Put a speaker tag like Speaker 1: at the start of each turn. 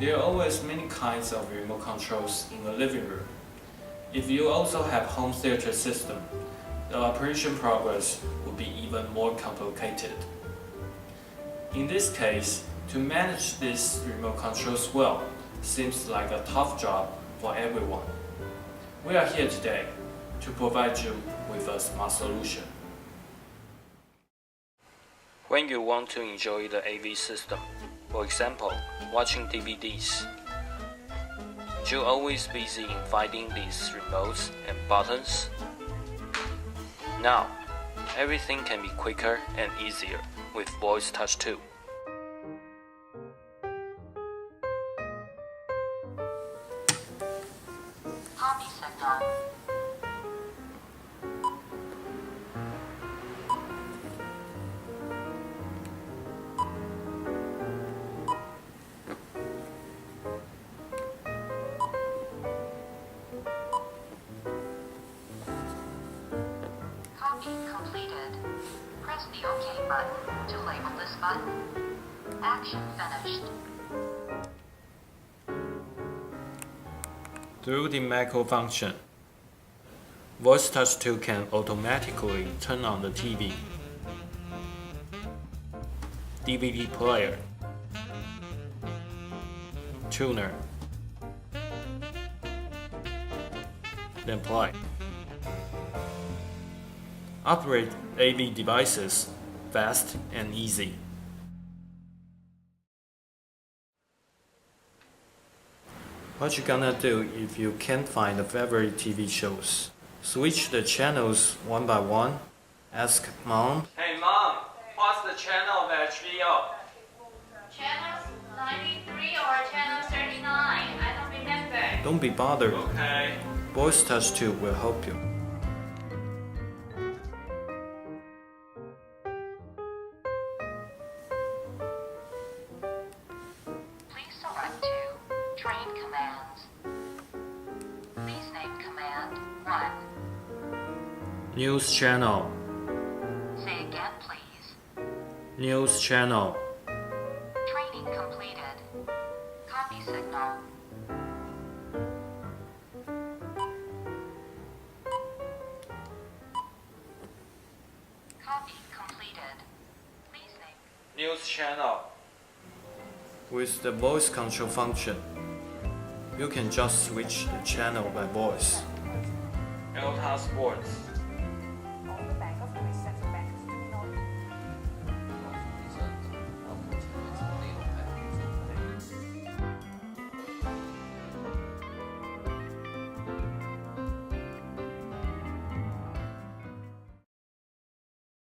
Speaker 1: There are always many kinds of remote controls in the living room. If you also have home theater system, the operation progress will be even more complicated. In this case, to manage these remote controls well seems like a tough job for everyone. We are here today to provide you with a smart solution. When you want to enjoy the AV system, for example, watching DVDs, you're always busy in finding these remotes and buttons. Now, everything can be quicker and easier with VoiceTouch 2.
Speaker 2: Copy signal. Copy completed. Press the OK button to label this button. Action finished.
Speaker 1: Through the macro function, VoiceTouch 2 can automatically turn on the TV, DVD player, tuner, then play. Operate AV devices fast and easy. What you gonna do if you can't find the favorite TV shows? Switch the channels one by one. Ask mom. Hey mom, what's the channel of HBO?
Speaker 3: Channel 93 or channel 39? I don't remember.
Speaker 1: Don't be bothered. Okay. VoiceTouch 2 will help you.
Speaker 2: Please select Train commands. Please name command 1.
Speaker 1: News channel.
Speaker 2: Say again, please.
Speaker 1: News channel.
Speaker 2: Training completed. Copy signal. Copy completed. Please name.
Speaker 1: News channel. With the voice control function, you can just switch the channel by voice. Delta Sports.